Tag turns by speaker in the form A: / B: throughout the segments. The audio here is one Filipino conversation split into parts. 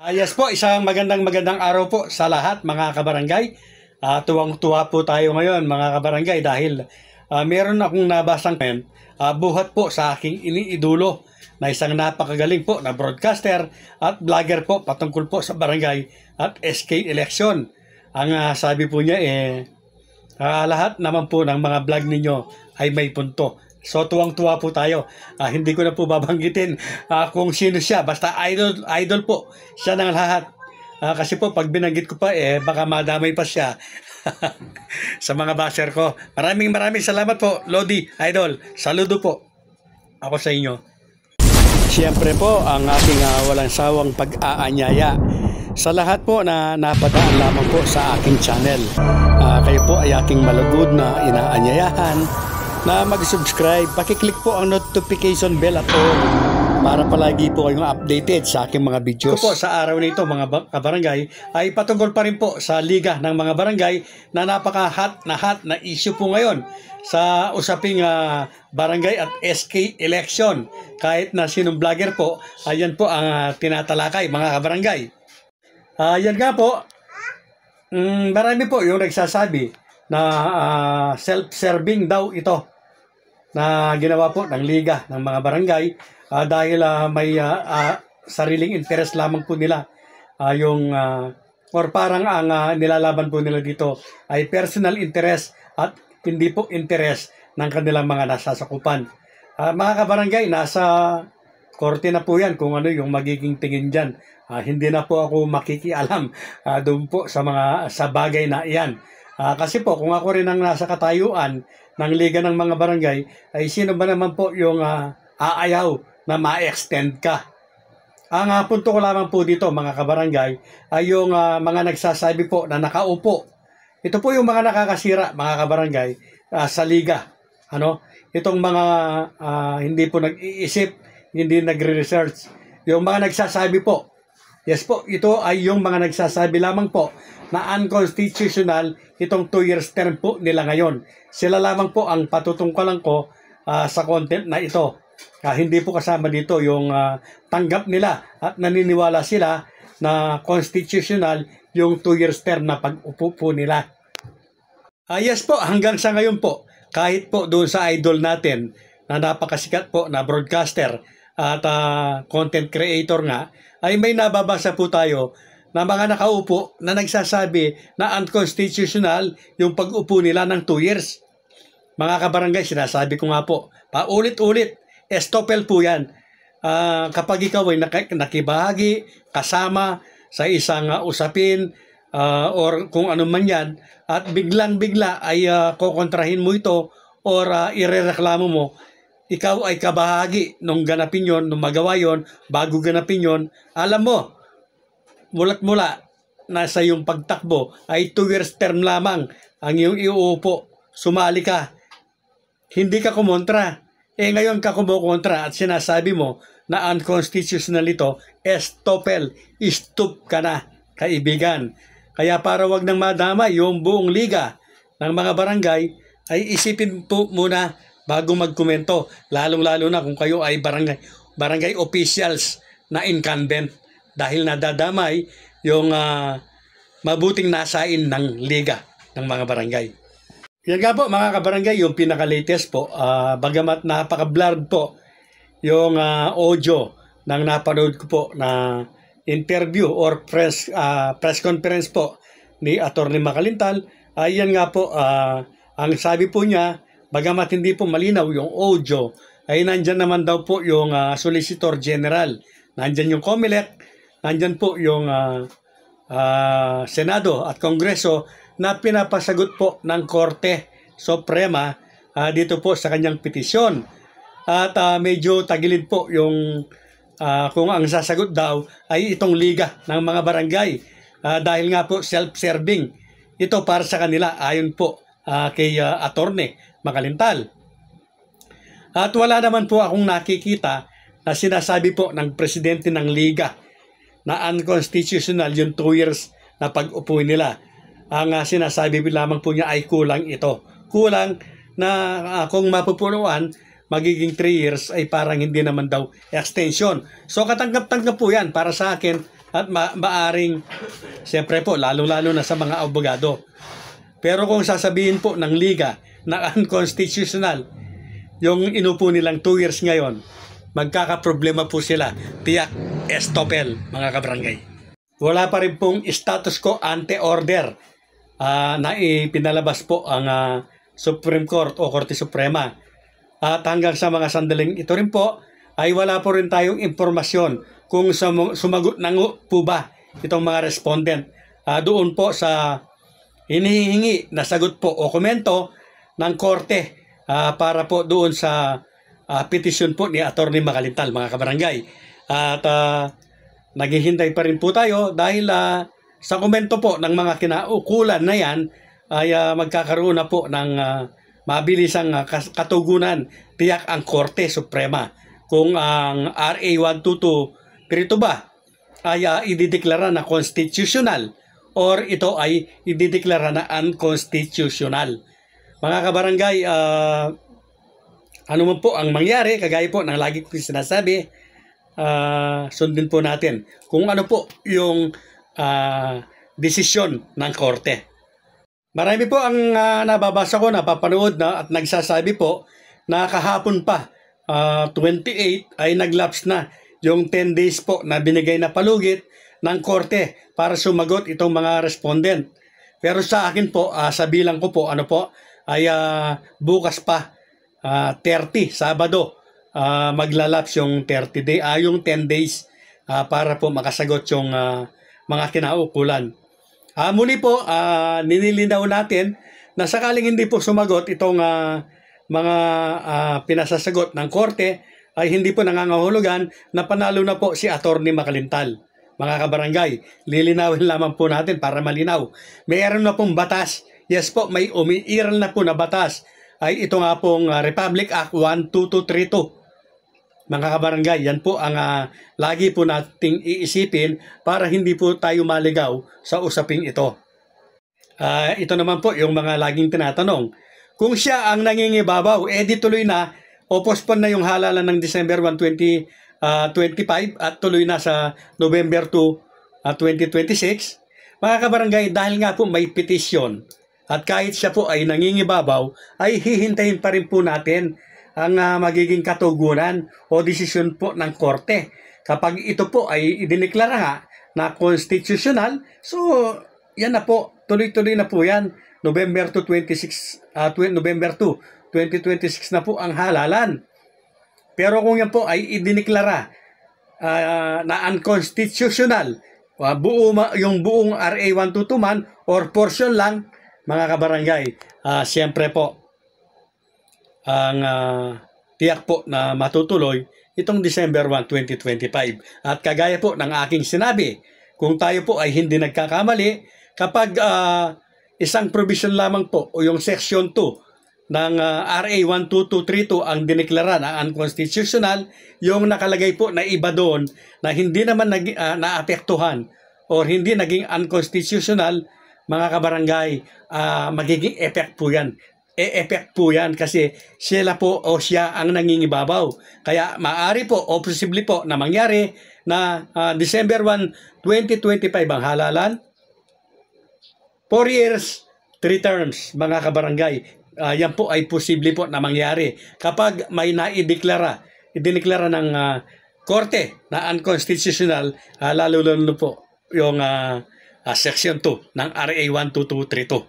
A: Yes po, isang magandang araw po sa lahat mga kabarangay. Tuwang-tuwa po tayo ngayon mga kabarangay dahil meron akong nabasang buhat po sa aking iniidolo na isang napakagaling po na broadcaster at vlogger po patungkol po sa barangay at SK election. Ang sabi po niya lahat naman po ng mga vlog ninyo ay may punto. So tuwang-tuwa po tayo. Hindi ko na po babanggitin kung sino siya. Basta idol po siya ng lahat. Kasi po pag binanggit ko pa baka madamay pa siya sa mga basher ko. Maraming salamat po Lodi Idol. Saludo po ako sa inyo. Siyempre po ang ating walang sawang pag-aanyaya sa lahat po na napadaan lamang po sa aking channel. Kayo po ay aking malugod na inaanyayahan na mag-subscribe, pakiclick po ang notification bell at all para palagi po kayong updated sa aking mga videos. Ito po sa araw nito mga kabarangay ay patungkol pa rin po sa liga ng mga barangay na napaka-hot na issue po ngayon sa usaping barangay at SK election. Kahit na sinong vlogger po, ayan po ang tinatalakay mga kabarangay. Yan nga po, marami po yung nagsasabi na self-serving daw ito na ginawa po ng liga ng mga barangay dahil may sariling interest lamang po nila or parang ang nilalaban po nila dito ay personal interest at hindi po interest ng kanilang mga nasasakupan. Mga kabarangay, nasa korte na po yan kung ano yung magiging tingin dyan. Hindi na po ako makikialam doon po sa bagay na iyan. Kasi po kung ako rin ang nasa katayuan ng liga ng mga barangay ay sino ba naman po yung aayaw na ma-extend ka. Ang punto ko lamang po dito mga kabarangay ay yung mga nagsasabi po na nakaupo. Ito po yung mga nakakasira mga kabarangay sa liga. Itong mga hindi po nag-iisip, hindi nagre-research. Yung mga nagsasabi po, yes po, ito ay yung mga nagsasabi lamang po na unconstitutional itong 2 years term po nila ngayon. Sila lamang po ang patutungkalan ko sa content na ito. Hindi po kasama dito yung tanggap nila at naniniwala sila na constitutional yung 2 years term na pag-upo po nila. Yes po, hanggang sa ngayon po, kahit po doon sa idol natin na napakasikat po na broadcaster at content creator nga, ay may nababasa po tayo na mga nakaupo na nagsasabi na unconstitutional yung pag-upo nila ng 2 years. Mga kabarangay, sinasabi ko nga po, paulit-ulit, estopel po yan. Kapag ikaw ay nakibahagi, kasama sa isang usapin, or kung ano man yan, at biglang-bigla ay kokontrahin mo ito or irereklamo mo, ikaw ay kabahagi nung ganapin yon, nung magawa yon, bago ganapin yon, alam mo, mula nasa yung pagtakbo ay 2 years term lamang ang iyong iuupo. Sumali ka. Hindi ka kumontra. Ngayon ka kumukontra at sinasabi mo na unconstitutional ito, estopel, stop ka na, kaibigan. Kaya para wag nang madama yung buong liga ng mga barangay, ay isipin po muna bago magkomento, lalong-lalo na kung kayo ay barangay officials na incumbent dahil nadadamay yung mabuting nasain ng liga ng mga barangay. Yan nga po mga kabarangay, yung pinaka-latest po, bagamat napaka-blurred po yung audio ng napanood ko po na interview or press conference po ni Atty. Makalintal. Yan nga po, ang sabi po niya, bagamat hindi po malinaw yung audio, ay nandyan naman daw po yung Solicitor General. Nandyan yung COMELEC, nandyan po yung Senado at Kongreso na pinapasagot po ng Korte Suprema dito po sa kanyang petisyon. At medyo tagilid po yung kung ang sasagot daw ay itong liga ng mga barangay. Dahil nga po self-serving. Ito para sa kanila ayon po kay Atty. Makalintal. At wala naman po akong nakikita na sinasabi po ng presidente ng liga na unconstitutional yung 2 years na pag-upo nila. Ang sinasabi lamang po niya ay kulang ito. Kulang na kung mapupunuan, magiging 3 years ay parang hindi naman daw extension. So katanggap-tanggap po yan para sa akin at maaring, siyempre po, lalo-lalo na sa mga abogado. Pero kung sasabihin po ng liga na unconstitutional, yung inupo nilang 2 years ngayon, magkakaproblema po sila. Tiyak, estopel, mga kabarangay. Wala pa rin pong status quo ante order na ipinalabas po ang Supreme Court o Korte Suprema. At hanggang sa mga sandaling ito rin po, ay wala po rin tayong impormasyon kung sumagot na po ba itong mga respondent doon po sa hinihingi na sagot po o komento ng korte para po doon sa petisyon po ni Atty. Makalintal, mga kabarangay. At naghihintay pa rin po tayo dahil sa komento po ng mga kinaukulan na yan ay magkakaroon na po ng mabilisang katugunan tiyak ang Korte Suprema kung ang RA 12232 ba ay idideklara na constitutional or ito ay idideklara na unconstitutional. Mga kabarangay, ano man po ang mangyari, kagaya po ng lagi ko sinasabi, sundin po natin kung ano po yung desisyon ng korte. Marami po ang nababasa ko, napapanood na at nagsasabi po na kahapon pa 28 ay naglapse na yung 10 days po na binigay na palugit ng korte para sumagot itong mga respondent. Pero sa akin po, sa bilang ko po, ano po, ay bukas pa 30, Sabado, maglalaps yung 30 day, yung 10 days para po makasagot yung mga kinaukulan. Muli po, ninilinaw natin na sakaling hindi po sumagot itong mga pinasasagot ng korte, ay hindi po nangangahulugan na panalo na po si Atty. Makalintal. Mga kabarangay, lilinawin lamang po natin para malinaw. Mayroon na pong batas. Yes po, may umiiral na po na batas. Ay ito nga pong Republic Act 12232. Mga kabarangay, yan po ang lagi po nating iisipin para hindi po tayo maligaw sa usaping ito. Ito naman po yung mga laging tinatanong. Kung siya ang nangingibabaw, di tuloy na o postpone na yung halalan ng December 1, 2025 at tuloy na sa November 2, 2026. Mga kabarangay, dahil nga po may petition at kahit siya po ay nangingibabaw, ay hihintayin pa rin po natin ang magiging katugunan o desisyon po ng korte. Kapag ito po ay idineklara nga na constitutional, so yan na po, tuloy-tuloy na po yan. November 2, 2026 na po ang halalan. Pero kung yan po ay idineklara na unconstitutional, yung buong RA 122 man or portion lang, mga kabarangay, siyempre po, ang tiyak po na matutuloy itong December 1, 2025. At kagaya po ng aking sinabi, kung tayo po ay hindi nagkakamali, kapag isang provision lamang po o yung Section 2 ng RA 12232 ang dineklara na unconstitutional, yung nakalagay po na iba doon na hindi naman naapektuhan o hindi naging unconstitutional, mga kabarangay, magiging effect po yan. E-effect po yan kasi sila po o siya ang nangingibabaw. Kaya maaari po o posible po na mangyari na December 1, 2025 ang halalan. 4 years, 3 terms, mga kabarangay. Yan po ay posible po na mangyari kapag may idineklara ng korte na unconstitutional, lalo po yung Section 2 ng RA 12232.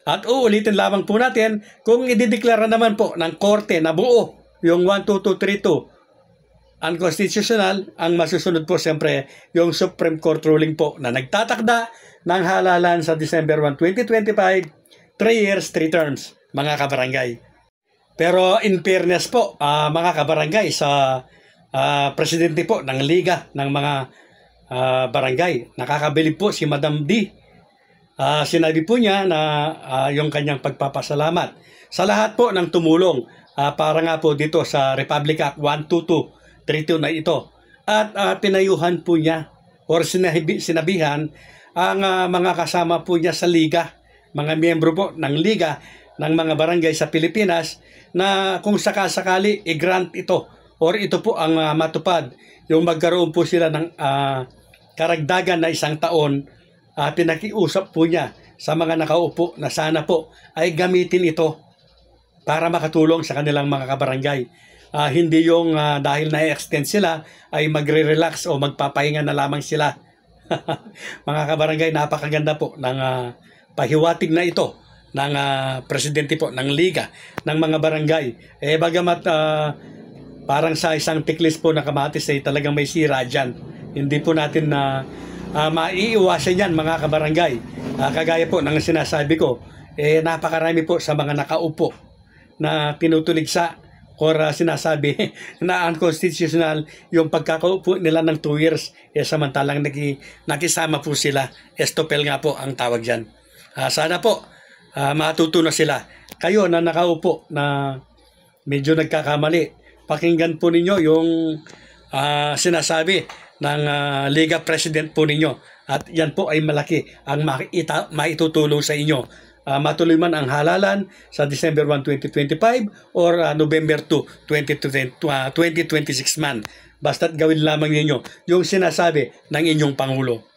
A: At uulitin lamang po natin, kung idideklara naman po ng korte na buo yung 12232 unconstitutional, ang masusunod po siyempre yung Supreme Court ruling po na nagtatakda ng halalan sa December 1, 2025, 3 years, 3 terms, mga kabarangay. Pero in fairness po, mga kabarangay, sa presidente po ng Liga ng mga barangay, nakakabilib po si Madam D. Sinabi po niya na yung kanyang pagpapasalamat sa lahat po ng tumulong para nga po dito sa Republic Act 12232 na ito. At pinayuhan po niya or sinabihan ang mga kasama po niya sa Liga, mga miyembro po ng Liga ng mga barangay sa Pilipinas, na kung sakasakali i-grant ito or ito po ang matupad, yung magkaroon po sila ng karagdagan na 1 taon, pinakiusap po niya sa mga nakaupo na sana po ay gamitin ito para makatulong sa kanilang mga kabarangay. Hindi yung dahil na-extend sila ay magre-relax o magpapahinga na lamang sila. Mga kabarangay, napakaganda po ng pahiwatig na ito ng presidente po ng Liga ng mga barangay. Bagamat parang sa isang tiklis po na kamatis ay talagang may sira dyan. Hindi po natin maiiwasan yan, mga kabarangay. Kagaya po ng sinasabi ko, napakarami po sa mga nakaupo na tinutuligsa or sinasabi na unconstitutional yung pagkakaupo nila ng 2 years. Samantalang nakisama po sila. Estopel nga po ang tawag dyan. Sana po matuto na sila. Kayo na nakaupo na medyo nagkakamali, pakinggan po ninyo yung sinasabi ng Liga President po ninyo. At yan po ay malaki ang maitutulong sa inyo. Matuloy man ang halalan sa December 1, 2025 or November 2, 2026 man. Basta't gawin lamang ninyo yung sinasabi ng inyong Pangulo.